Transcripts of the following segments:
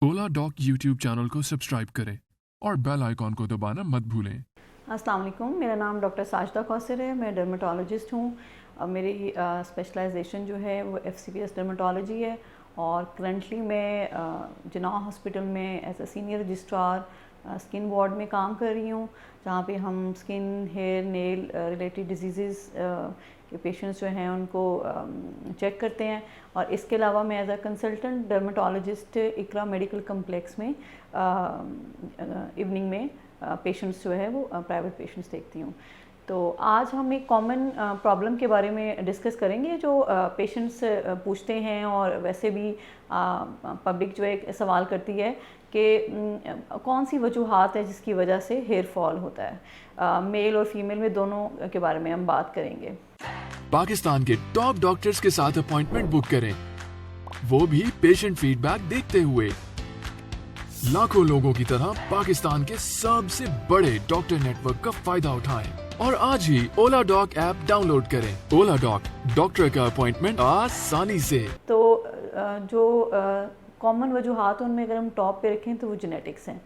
ओला dock YouTube channel को subscribe करें और बेल आइकॉन को दबाना मत भूलें। अस्सलाम वालेकुम, मेरा नाम डॉक्टर साजिदा कौसर है। मैं डर्मेटोलॉजिस्ट हूँ। मेरी स्पेशलाइजेशन जो है वो FCPS डर्मेटोलॉजी है और करंटली मैं जिन्ना हॉस्पिटल में as a senior registrar skin ward में काम कर रही हूँ, जहाँ पे हम skin, hair, nail related disease के पेशेंट्स जो हैं उनको चेक करते हैं। और इसके अलावा मैं as a consultant dermatologist Iqra medical complex में इवनिंग में पेशेंट्स जो है वो प्राइवेट पेशेंट्स देखती हूँ। तो आज हम एक कॉमन प्रॉब्लम के बारे में डिस्कस करेंगे जो पेशेंट्स पूछते हैं और वैसे भी पब्लिक जो एक सवाल करती है कि कौन सी वजूहात है जिसकी वजह से हेयर फॉल होता है। मेल और फीमेल में दोनों के बारे में हम बात करेंगे। पाकिस्तान के टॉप डॉक्टर्स के साथ अपॉइंटमेंट बुक करें, वो भी पेशेंट फीडबैक देखते हुए। लाखों लोगों की तरह पाकिस्तान के सबसे बड़े डॉक्टर नेटवर्क का फायदा उठाएं और आज ही ओला डॉक ऐप डाउनलोड करें। ओला डॉक, डॉक्टर का अपॉइंटमेंट आसानी से। तो जो कॉमन वजूहात उनमें अगर हम टॉप पे रखें तो वो जेनेटिक्स हैं।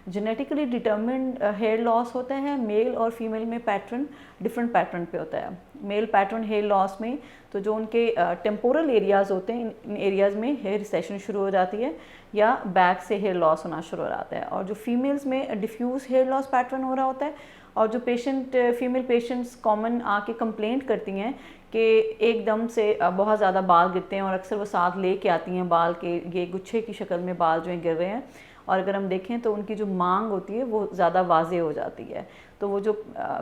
जेनेटिकली डिटर्मिन्ड हेयर लॉस होता है। मेल और फीमेल में पैटर्न डिफरेंट पैटर्न पे होता है। मेल पैटर्न हेयर लॉस में तो जो उनके टेम्पोरल एरियाज़ होते हैं, इन एरियाज़ में हेयर रिसेशन शुरू हो जाती है या बैक से हेयर लॉस होना शुरू हो जाता है। और जो फीमेल्स में डिफ्यूज़ हेयर लॉस पैटर्न हो रहा होता है। और जो फीमेल पेशेंट्स कॉमन आके कंप्लेंट करती हैं कि एकदम से बहुत ज़्यादा बाल गिरते हैं और अक्सर वो साथ ले के आती हैं बाल के, ये गुच्छे की शक्ल में बाल जो हैं गिर रहे हैं। और अगर हम देखें तो उनकी जो मांग होती है वो ज़्यादा वाज़े हो जाती है। तो वो जो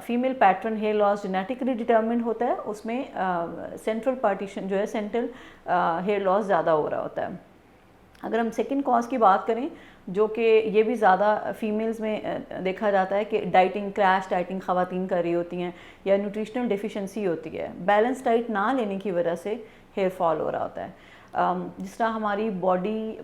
female pattern hair loss genetically determine होता है उसमें सेंट्रल पार्टीशन जो है, सेंट्रल हेयर लॉस ज़्यादा हो रहा होता है। अगर हम सेकंड कॉज की बात करें, जो कि ये भी ज़्यादा फीमेल्स में देखा जाता है कि डाइटिंग, क्रैश डाइटिंग ख़वातीन कर रही होती हैं या न्यूट्रिशनल डिफिशेंसी होती है, बैलेंस डाइट ना लेने की वजह से हेयर फॉल हो रहा होता है। जिस तरह हमारी बॉडी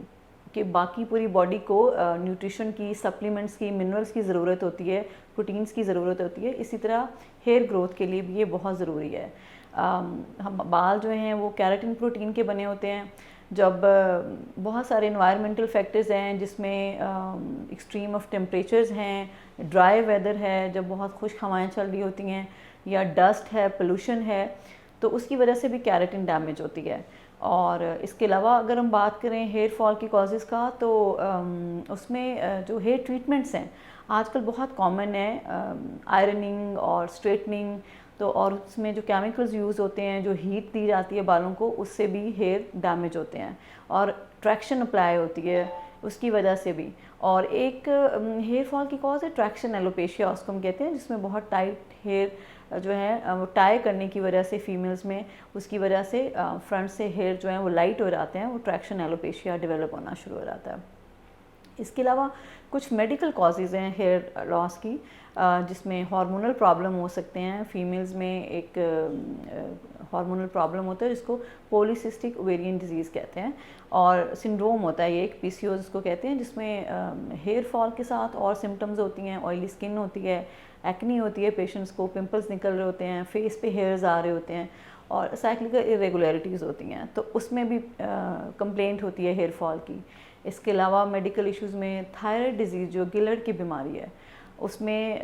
के बाकी पूरी बॉडी को न्यूट्रिशन की, सप्लीमेंट्स की, मिनरल्स की ज़रूरत होती है, प्रोटीन्स की ज़रूरत होती है, इसी तरह हेयर ग्रोथ के लिए भी ये बहुत ज़रूरी है। हम बाल जो हैं वो केराटिन प्रोटीन के बने होते हैं। जब बहुत सारे इन्वायरमेंटल फैक्टर्स हैं जिसमें एक्सट्रीम ऑफ टेम्परेचर्स हैं, ड्राई वेदर है, जब बहुत खुश्क हवाएं चल रही होती हैं या डस्ट है, पोल्यूशन है, तो उसकी वजह से भी केराटिन डैमेज होती है। और इसके अलावा अगर हम बात करें हेयर फॉल की कॉजेज़ का तो उसमें जो हेयर ट्रीटमेंट्स हैं आजकल बहुत कॉमन है, आयरनिंग और स्ट्रेटनिंग। तो और उसमें जो केमिकल्स यूज़ होते हैं, जो हीट दी जाती है बालों को, उससे भी हेयर डैमेज होते हैं और ट्रैक्शन अप्लाई होती है उसकी वजह से भी। और एक हेयर फॉल की कॉज है ट्रैक्शन एलोपेशिया, उसको हम कहते हैं, जिसमें बहुत टाइट हेयर जो है वो टाई करने की वजह से फीमेल्स में, उसकी वजह से फ्रंट से हेयर जो है वो लाइट हो जाते हैं, वो ट्रैक्शन एलोपेशिया डेवलप होना शुरू हो जाता है। इसके अलावा कुछ मेडिकल कॉजेज़ हैं हेयर लॉस की, जिसमें हार्मोनल प्रॉब्लम हो सकते हैं। फीमेल्स में एक हार्मोनल प्रॉब्लम होता है जिसको पॉलीसिस्टिक ओवेरियन डिजीज़ कहते हैं, और सिंड्रोम होता है ये एक, PCOS जिसको कहते हैं, जिसमें हेयर फॉल के साथ और सिम्टम्स होती हैं। ऑयली स्किन होती है, एक्नी होती है, पेशेंट्स को पिंपल्स निकल रहे होते हैं, फेस पे हेयर्स आ रहे होते हैं और साइक्लिकल इरेगुलरिटीज़ होती हैं, तो उसमें भी कंप्लेंट होती है हेयर फॉल की। इसके अलावा मेडिकल इश्यूज़ में थायराइड डिजीज़ जो गिलर्ड की बीमारी है, उसमें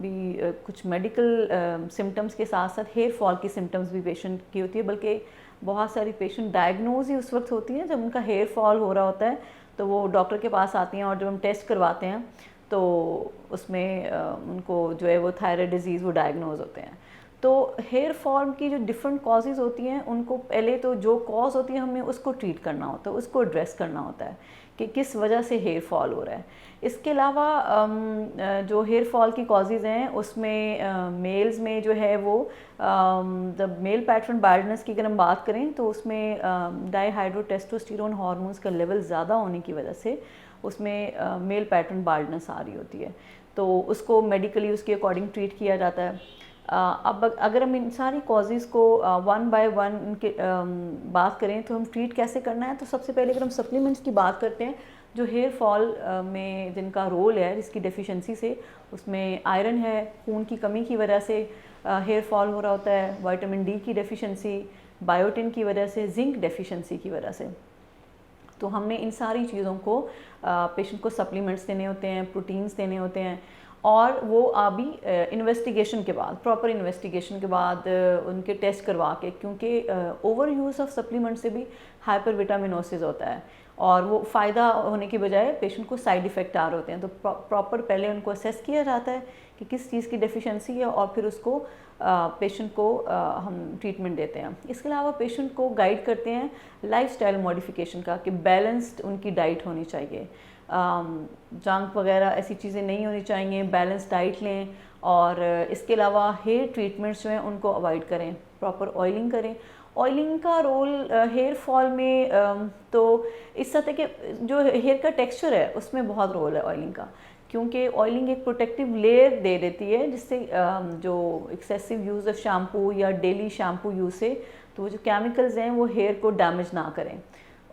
भी कुछ मेडिकल सिम्टम्स के साथ साथ हेयर फॉल की सिम्टम्स भी पेशेंट की होती है। बल्कि बहुत सारी पेशेंट डायग्नोज ही उस वक्त होती हैं जब उनका हेयर फॉल हो रहा होता है, तो वो डॉक्टर के पास आती हैं और जब हम टेस्ट करवाते हैं तो उसमें उनको जो है वो थायराइड डिजीज़ वो डायग्नोज होते हैं। तो हेयर फॉल की जो डिफरेंट कॉजेज़ होती हैं, उनको पहले तो जो कॉज होती है हमें उसको ट्रीट करना होता है, उसको एड्रेस करना होता है कि किस वजह से हेयर फॉल हो रहा है। इसके अलावा जो हेयर फॉल की कॉजेज़ हैं उसमें मेल्स में जो है वो जब मेल पैटर्न बाल्डनेस की अगर हम बात करें तो उसमें डाईहाइड्रोटेस्टोस्टेरोन हार्मोन्स का लेवल ज़्यादा होने की वजह से उसमें मेल पैटर्न बाल्डनेस आ रही होती है, तो उसको मेडिकली उसके अकॉर्डिंग ट्रीट किया जाता है। अब अगर हम इन सारी कॉजेज़ को वन बाय वन इनके बात करें तो हम ट्रीट कैसे करना है, तो सबसे पहले अगर हम सप्लीमेंट्स की बात करते हैं जो हेयर फॉल में जिनका रोल है, जिसकी डेफिशिएंसी से, उसमें आयरन है, खून की कमी की वजह से हेयर फॉल हो रहा होता है, विटामिन D की डेफिशिएंसी, बायोटिन की वजह से, जिंक डेफिशिएंसी की वजह से। तो हमने इन सारी चीज़ों को पेशेंट को सप्लीमेंट्स देने होते हैं, प्रोटीन्स देने होते हैं, और वो अभी इन्वेस्टिगेशन के बाद, प्रॉपर इन्वेस्टिगेशन के बाद उनके टेस्ट करवा के, क्योंकि ओवर यूज़ ऑफ सप्लीमेंट से भी हाइपर विटामिनोसिस होता है और वो फ़ायदा होने की बजाय पेशेंट को साइड इफ़ेक्ट आ रहे होते हैं। तो प्रॉपर पहले उनको असेस किया जाता है कि किस चीज़ की डेफिशिएंसी है और फिर उसको पेशेंट को हम ट्रीटमेंट देते हैं। इसके अलावा पेशेंट को गाइड करते हैं लाइफस्टाइल मॉडिफिकेशन का, कि बैलेंस्ड उनकी डाइट होनी चाहिए, जंक वगैरह ऐसी चीज़ें नहीं होनी चाहिए, बैलेंस डाइट लें। और इसके अलावा हेयर ट्रीटमेंट्स जो हैं उनको अवॉइड करें, प्रॉपर ऑयलिंग करें। ऑयलिंग का रोल हेयर फॉल में तो इस तरह के जो हेयर का टेक्सचर है उसमें बहुत रोल है ऑयलिंग का, क्योंकि ऑयलिंग एक प्रोटेक्टिव लेयर दे देती है जिससे जो एक्सेसिव यूज़ ऑफ शैम्पू या डेली शैम्पू यूज़ से तो वो जो केमिकल्स हैं वो हेयर को डैमेज ना करें,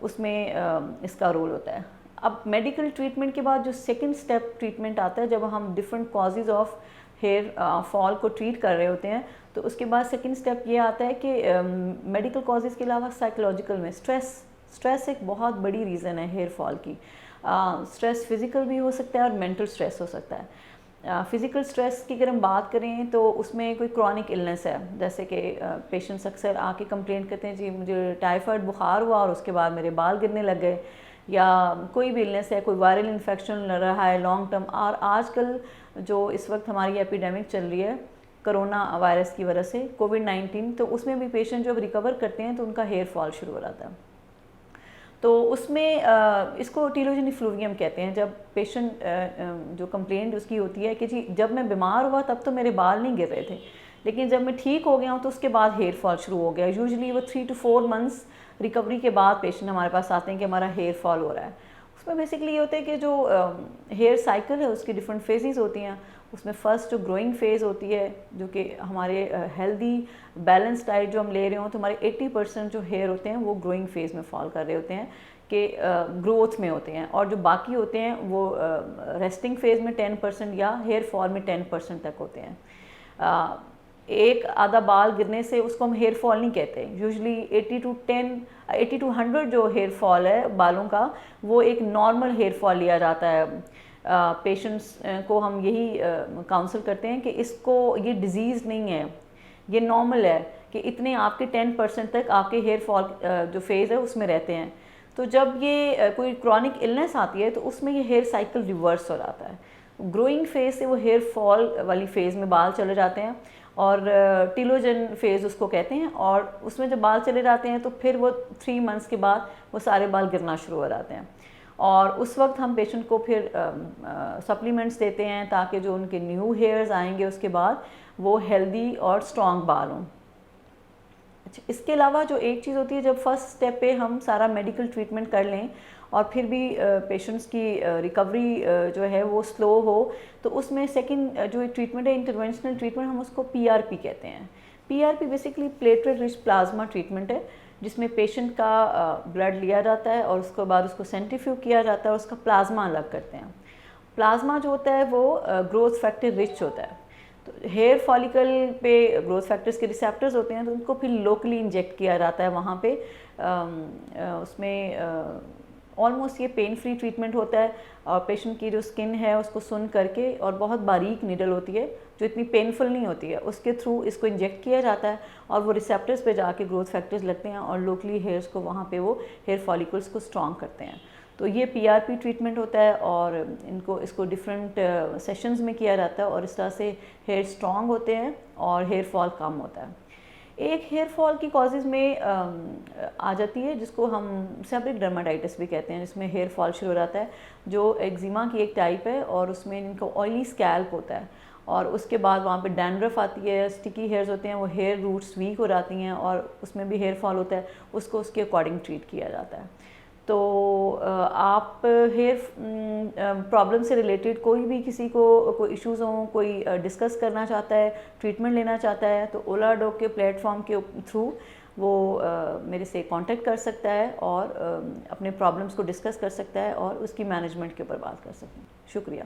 उसमें इसका रोल होता है। अब मेडिकल ट्रीटमेंट के बाद जो सेकंड स्टेप ट्रीटमेंट आता है, जब हम different causes of hair fall को ट्रीट कर रहे होते हैं, तो उसके बाद सेकंड स्टेप ये आता है कि मेडिकल कॉजेज़ के अलावा साइकोलॉजिकल में स्ट्रेस एक बहुत बड़ी रीज़न है हेयर फॉल की। स्ट्रेस फिज़िकल भी हो सकता है और मेंटल स्ट्रेस हो सकता है। फ़िज़िकल स्ट्रेस की अगर हम बात करें तो उसमें कोई क्रॉनिक इलनेस है, जैसे कि पेशेंट्स अक्सर आके कंप्लेंट करते हैं, जी मुझे टाइफाइड बुखार हुआ और उसके बाद मेरे बाल गिरने लग गए, या कोई भी इलनेस है, कोई वायरल इन्फेक्शन लग रहा है लॉन्ग टर्म। और आजकल जो इस वक्त हमारी एपिडेमिक चल रही है कोरोना वायरस की वजह से, कोविड-19, तो उसमें भी पेशेंट जब रिकवर करते हैं तो उनका हेयर फॉल शुरू हो जाता है। तो उसमें इसको टीलोजेनिक इफ्लूवियम कहते हैं। जब पेशेंट जो कंप्लेंट उसकी होती है कि जी जब मैं बीमार हुआ तब तो मेरे बाल नहीं गिर रहे थे, लेकिन जब मैं ठीक हो गया हूँ तो उसके बाद हेयर फॉल शुरू हो गया। यूजुअली वो 3 to 4 मंथ्स रिकवरी के बाद पेशेंट हमारे पास आते हैं कि हमारा हेयर फॉल हो रहा है। उसमें बेसिकली ये होता है कि जो हेयर साइकिल है उसकी डिफरेंट फेजेस होती हैं। उसमें फर्स्ट जो ग्रोइंग फेज़ होती है, जो कि हमारे हेल्दी बैलेंस डाइट जो हम ले रहे हो, तो हमारे 80% जो हेयर होते हैं वो ग्रोइंग फेज़ में फॉल कर रहे होते हैं, कि ग्रोथ में होते हैं, और जो बाकी होते हैं वो रेस्टिंग फेज़ में 10% या हेयर फॉल में 10% तक होते हैं। एक आधा बाल गिरने से उसको हम हेयर फॉल नहीं कहते। यूजुअली 80 to 100 जो हेयर फॉल है बालों का, वो एक नॉर्मल हेयर फॉल लिया जाता है। पेशेंट्स को हम यही काउंसल करते हैं कि इसको, ये डिज़ीज़ नहीं है, ये नॉर्मल है, कि इतने आपके 10% तक आपके हेयर फॉल जो फेज़ है उसमें रहते हैं। तो जब ये कोई क्रॉनिक इलनेस आती है तो उसमें ये हेयर साइकिल रिवर्स हो जाता है। ग्रोइंग फेज़ से वो हेयर फॉल वाली फेज़ में बाल चले जाते हैं, और टीलोजन फेज़ उसको कहते हैं, और उसमें जब बाल चले जाते हैं तो फिर वो 3 मंथ्स के बाद वो सारे बाल गिरना शुरू हो जाते हैं। और उस वक्त हम पेशेंट को फिर सप्लीमेंट्स देते हैं ताकि जो उनके न्यू हेयर्स आएंगे उसके बाद वो हेल्दी और स्ट्रॉन्ग बाल हों। अच्छा, इसके अलावा जो एक चीज़ होती है, जब फर्स्ट स्टेप पे हम सारा मेडिकल ट्रीटमेंट कर लें और फिर भी पेशेंट्स की रिकवरी जो है वो स्लो हो, तो उसमें सेकंड जो ट्रीटमेंट है, इंटरवेंशनल ट्रीटमेंट, हम उसको PRP कहते हैं। PRP basically platelet rich plasma treatment है, जिसमें पेशेंट का ब्लड लिया जाता है और उसके बाद उसको सेंट्रीफ्यूज किया जाता है और उसका प्लाज्मा अलग करते हैं। प्लाज्मा जो होता है वो ग्रोथ फैक्टर रिच होता है। तो हेयर फॉलिकल पे ग्रोथ फैक्टर्स के रिसेप्टर्स होते हैं, तो उनको फिर लोकली इंजेक्ट किया जाता है वहाँ पे। उसमें ऑलमोस्ट ये पेन फ्री ट्रीटमेंट होता है, और पेशेंट की जो स्किन है उसको सुन करके, और बहुत बारीक नीडल होती है जो इतनी पेनफुल नहीं होती है, उसके थ्रू इसको इंजेक्ट किया जाता है और वो रिसेप्टर्स पे जाके ग्रोथ फैक्टर्स लगते हैं और लोकली हेयर्स को वहाँ पे वो हेयर फॉलिकल्स को स्ट्रॉन्ग करते हैं। तो ये PRP ट्रीटमेंट होता है, और इसको डिफरेंट सेशंस में किया जाता है, और इस तरह से हेयर स्ट्रॉन्ग होते हैं और हेयर फॉल कम होता है। एक हेयर फॉल की कॉजेज़ में आ जाती है जिसको हम सेबरिक डर्माटाइटिस भी कहते हैं, जिसमें हेयर फॉल शुरू हो जाता है, जो एक्जिमा की एक टाइप है, और उसमें इनको ऑयली स्कैल्प होता है, और उसके बाद वहाँ पे डैंड्रफ आती है, स्टिकी हेयर्स होते हैं, वो हेयर रूट्स वीक हो जाती हैं और उसमें भी हेयर फॉल होता है, उसको उसके अकॉर्डिंग ट्रीट किया जाता है। तो आप हेयर प्रॉब्लम से रिलेटेड कोई भी किसी को कोई इश्यूज़ हों, कोई डिस्कस करना चाहता है, ट्रीटमेंट लेना चाहता है, तो ओला डॉग के प्लेटफॉर्म के थ्रू वो मेरे से कांटेक्ट कर सकता है और अपने प्रॉब्लम्स को डिस्कस कर सकता है और उसकी मैनेजमेंट के ऊपर बात कर सकते हैं। शुक्रिया।